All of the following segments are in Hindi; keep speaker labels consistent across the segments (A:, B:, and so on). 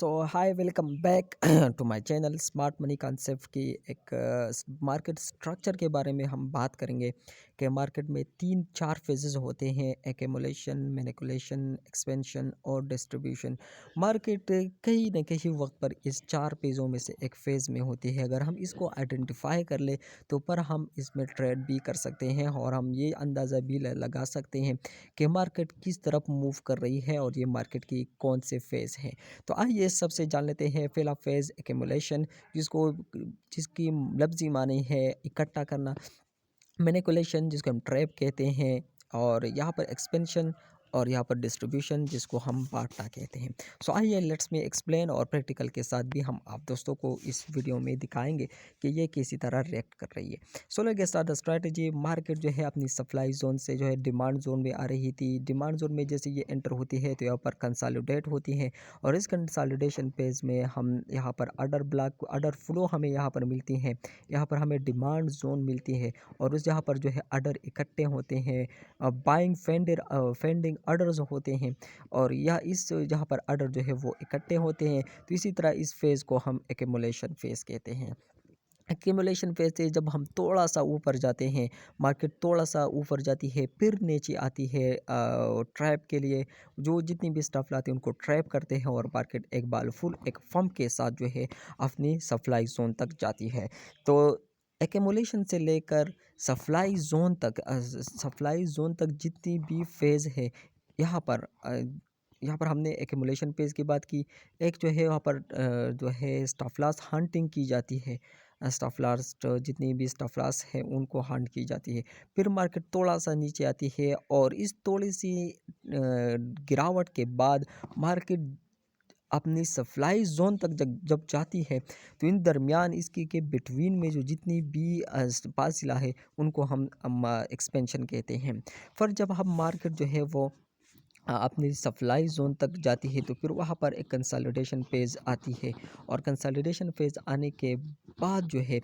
A: So hi welcome back to my channel smart money concept की एक मार्केट स्ट्रक्चर के बारे में हम बात करेंगे कि मार्केट में 3-4 फेजेस होते हैं। एक्यूमुलेशन, मैनिपुलेशन, एक्सपेंशन और डिस्ट्रीब्यूशन। मार्केट कहीं ना कहीं वक्त पर इस 4 फेज़ों में से एक फ़ेज़ में होती है। अगर हम इसको आइडेंटिफाई कर ले तो पर हम इसमें ट्रेड भी कर सकते हैं और हम ये अंदाज़ा भी लगा सकते हैं कि मार्केट किस तरफ मूव कर रही है और ये मार्केट की कौन से फ़ेज़ हैं। तो आइए सबसे जान लेते हैं पहला फेज़ एक्यूमुलेशन, जिसकी लफ्ज़ी मानी है इकट्ठा करना। मैनिपुलेशन जिसको हम ट्रैप कहते हैं, और यहाँ पर एक्सपेंशन और यहाँ पर डिस्ट्रीब्यूशन जिसको हम बांटना कहते हैं। सो आइए लेट्स मी एक्सप्लेन, और प्रैक्टिकल के साथ भी हम आप दोस्तों को इस वीडियो में दिखाएंगे कि ये किसी तरह रिएक्ट कर रही है। So let's start the strategy. Market जो है अपनी सप्लाई जोन से जो है डिमांड जोन में आ रही थी। डिमांड जोन में जैसे ये एंटर होती है तो यहाँ पर कंसोलिडेट होती है, और इस कंसोलिडेशन पेज में हम यहाँ पर ऑर्डर फ्लो हमें यहाँ पर मिलती हैं। यहाँ पर हमें डिमांड जोन मिलती है, और उस जहाँ पर जो है ऑर्डर इकट्ठे होते हैं, बाइंग फेंडिंग ऑर्डर्स होते हैं, और यह इस जहाँ पर ऑर्डर जो है वो इकट्ठे होते हैं। तो इसी तरह इस फेज़ को हम एक्यूमुलेशन फेज़ कहते हैं। एक्यूमुलेशन फेज़ से जब हम थोड़ा सा ऊपर जाते हैं, मार्केट थोड़ा सा ऊपर जाती है फिर नीचे आती है ट्रैप के लिए। जो जितनी भी स्टफ लाते हैं उनको ट्रैप करते हैं, और मार्केट एक बार फुल एक फर्म के साथ जो है अपनी सप्लाई जोन तक जाती है। तो एक्यूमुलेशन से लेकर सप्लाई जोन तक जितनी भी फेज़ है, यहाँ पर यहाँ पर हमने एक्यूमुलेशन फेज़ की बात की। एक जो है वहाँ पर जो है स्टॉप लॉस हंटिंग की जाती है। स्टॉप लॉस जितनी भी स्टॉप लॉस है उनको हंट की जाती है। फिर मार्केट थोड़ा सा नीचे आती है, और इस थोड़ी सी गिरावट के बाद मार्केट अपनी सप्लाई ज़ोन तक जब जब जाती है, तो इन दरमियान इसकी के बिटवीन में जो जितनी भी फासिला है उनको हम एक्सपेंशन कहते हैं। फिर जब हम मार्केट जो है वो अपनी सप्लाई ज़ोन तक जाती है, तो फिर वहाँ पर एक कंसोलिडेशन फेज़ आती है, और कंसोलिडेशन फेज़ आने के बाद जो है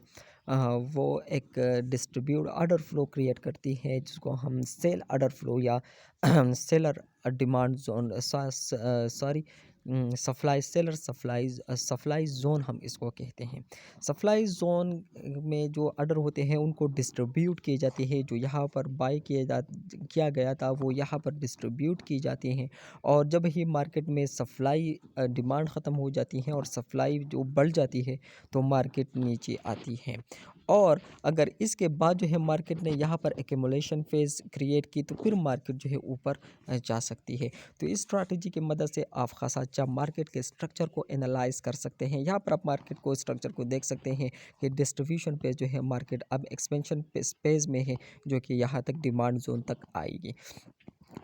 A: वो एक डिस्ट्रीब्यूट ऑर्डर फ्लो क्रिएट करती है, जिसको हम सेल ऑर्डर फ्लो या seller demand zone sorry supply seller supply zone हम इसको कहते हैं। सप्लाई ज़ोन में जो ऑर्डर होते हैं उनको डिस्ट्रीब्यूट किए जाते हैं। जो यहाँ पर बाय किया गया था वो यहाँ पर डिस्ट्रीब्यूट की जाती हैं, और जब ही मार्केट में सप्लाई डिमांड ख़त्म हो जाती है और सप्लाई जो बढ़ जाती है, तो मार्केट नीचे आती है। और अगर इसके बाद जो है मार्केट ने यहाँ पर एक्यूमुलेशन फेज़ क्रिएट की, तो फिर मार्केट जो है ऊपर जा सकती है। तो इस स्ट्रैटेजी की मदद से आप खासा अच्छा मार्केट के स्ट्रक्चर को एनालाइज कर सकते हैं। यहाँ पर आप मार्केट को स्ट्रक्चर को देख सकते हैं कि डिस्ट्रीब्यूशन पे जो है मार्केट अब एक्सपेंशन पेज में है, जो कि यहाँ तक डिमांड जोन तक आएगी।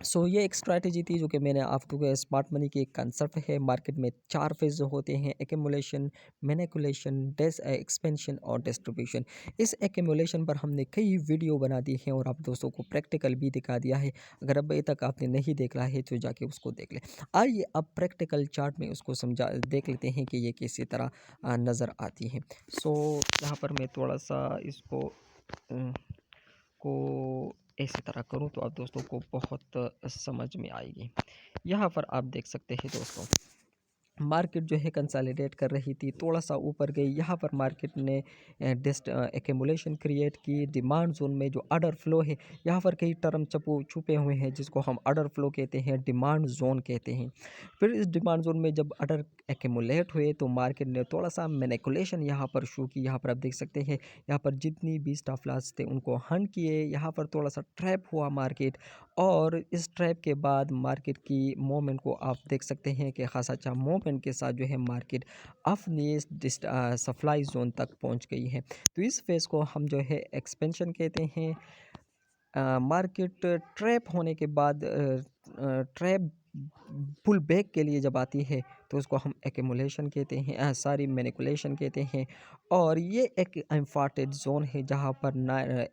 A: सो ये एक स्ट्रैटेजी थी जो कि मैंने आपको स्मार्ट मनी की एक कंसेप्ट है। मार्केट में 4 फेज होते हैं: एक्यूमुलेशन, मैनिपुलेशन, एक्सपेंशन और डिस्ट्रीब्यूशन। इस एक्यूमुलेशन पर हमने कई वीडियो बना दी हैं, और आप दोस्तों को प्रैक्टिकल भी दिखा दिया है। अगर अभी तक आपने नहीं देखा है तो जाके उसको देख लें। आइए अब प्रैक्टिकल चार्ट में उसको समझा देख लेते हैं कि ये किसी तरह नज़र आती है। सो यहाँ पर मैं थोड़ा सा इसको अ, को इसी तरह करूँ तो आप दोस्तों को बहुत समझ में आएगी। यहाँ पर आप देख सकते हैं दोस्तों, मार्केट जो है कंसोलिडेट कर रही थी, थोड़ा सा ऊपर गई। यहाँ पर मार्केट ने एक्यूमुलेशन क्रिएट की। डिमांड जोन में जो ऑर्डर फ्लो है, यहाँ पर कई टर्म छुपे हुए हैं जिसको हम ऑर्डर फ्लो कहते हैं, डिमांड जोन कहते हैं। फिर इस डिमांड जोन में जब ऑर्डर एक्यूमुलेट हुए तो मार्केट ने थोड़ा सा मैनिपुलेशन यहाँ पर शो की। यहाँ पर आप देख सकते हैं, यहाँ पर जितनी भी स्टॉप लॉस थे उनको हंट किए। यहाँ पर थोड़ा सा ट्रैप हुआ मार्केट, और इस ट्रैप के बाद मार्केट की मूवमेंट को आप देख सकते हैं कि खासा अच्छा मूवमेंट के साथ जो है मार्केट अपनी सप्लाई जोन तक पहुंच गई है। तो इस फेज़ को हम जो है एक्सपेंशन कहते हैं। मार्केट ट्रैप होने के बाद ट्रैप पुल बैक के लिए जब आती है तो उसको हम एक्यूमुलेशन कहते हैं, सॉरी मैनिपुलेशन कहते हैं। और ये एक इम्फार्टेड जोन है जहाँ पर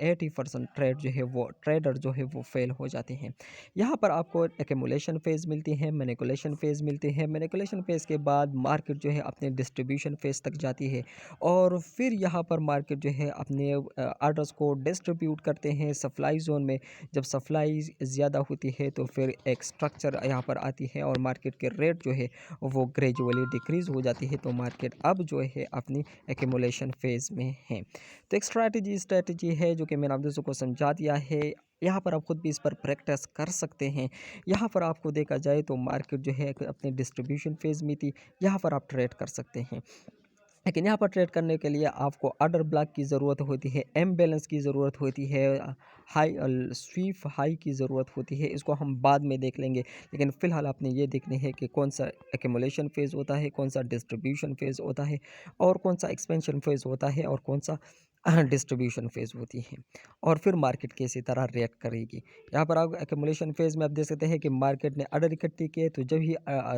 A: 80% ट्रेड जो है वो ट्रेडर जो है वो फेल हो जाते हैं। यहाँ पर आपको एक्यूमुलेशन फेज़ मिलती है, मैनिपुलेशन फेज़ मिलते हैं। मैनिपुलेशन फेज़ के बाद मार्केट जो है अपने डिस्ट्रीब्यूशन फेज़ तक जाती है, और फिर यहाँ पर मार्केट जो है अपने ऑर्डर्स को डिस्ट्रीब्यूट करते हैं सप्लाई जोन में। जब सप्लाई ज़्यादा होती है तो फिर एक स्ट्रक्चर यहाँ पर आती है, और मार्केट के रेट जो है वो ग्रेजुअली डिक्रीज़ हो जाती है, तो मार्केट अब जो है अपनी एक्यूमुलेशन फ़ेज़ में है। तो एक स्ट्रैटेजी है जो कि मैंने आप दोस्तों को समझा दिया है। यहाँ पर आप खुद भी इस पर प्रैक्टिस कर सकते हैं। यहाँ पर आपको देखा जाए तो मार्केट जो है अपने डिस्ट्रीब्यूशन फ़ेज़ में थी, यहाँ पर आप ट्रेड कर सकते हैं। लेकिन यहाँ पर ट्रेड करने के लिए आपको ऑर्डर ब्लॉक की ज़रूरत होती है, एम बैलेंस की ज़रूरत होती है, स्वीप हाई की ज़रूरत होती है। इसको हम बाद में देख लेंगे, लेकिन फ़िलहाल आपने ये देखने है कि कौन सा एक्यूमुलेशन फ़ेज़ होता है, कौन सा डिस्ट्रीब्यूशन फ़ेज़ होता है और कौन सा एक्सपेंशन फ़ेज़ होता है और कौन सा डिस्ट्रीब्यूशन फ़ेज़ होती है, और फिर मार्केट किसी तरह रिएक्ट करेगी। यहाँ पर आप एक्यूमुलेशन फ़ेज़ में आप देख सकते हैं कि मार्केट ने ऑर्डर इकट्ठे किए, तो जब ही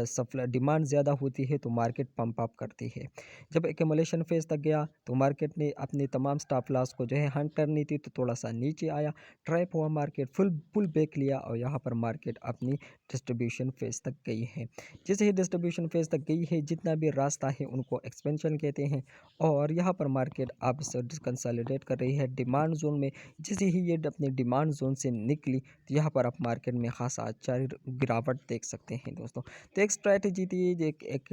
A: सप्लाई डिमांड ज़्यादा होती है तो मार्केट पंप अप करती है। जब एक्यूमुलेशन फेज़ तक गया तो मार्केट ने अपनी तमाम स्टॉप लॉस को जो है हंट करनी थी, तो थोड़ा सा नीचे आया, ट्रैप हुआ मार्केट, फुल पुल बैक लिया और यहाँ पर मार्केट अपनी डिस्ट्रीब्यूशन फेज़ तक गई है। जैसे ही डिस्ट्रीब्यूशन फेज़ तक गई है, जितना भी रास्ता है उनको एक्सपेंशन कहते हैं, और यहाँ पर मार्केट अब से कंसोलिडेट कर रही है डिमांड जोन में। जैसे ही ये अपने डिमांड जोन से निकली, तो यहाँ पर आप मार्केट में खासा अच्छा गिरावट देख सकते हैं दोस्तों। तो एक स्ट्रैटेजी थी, एक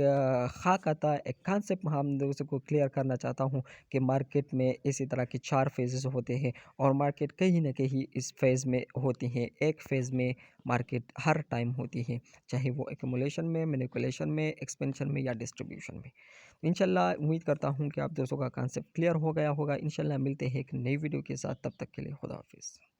A: खाका था, एक कॉन्सेप्ट हम दोस्तों को क्लियर करना चाहता हूँ कि मार्केट में इसी तरह के 4 फेजेस होते हैं और मार्केट कहीं न कहीं इस फेज़ में होती हैं। एक फेज़ में मार्केट हर टाइम होती है, चाहे वो एक्यूमुलेशन में, मैनिपुलेशन में, एक्सपेंशन में या डिस्ट्रीब्यूशन में। इंशाल्लाह उम्मीद करता हूँ कि आप दोस्तों का कॉन्सेप्ट क्लियर हो गया होगा। इंशाल्लाह मिलते हैं एक नई वीडियो के साथ, तब तक के लिए खुदा हाफ़िज़।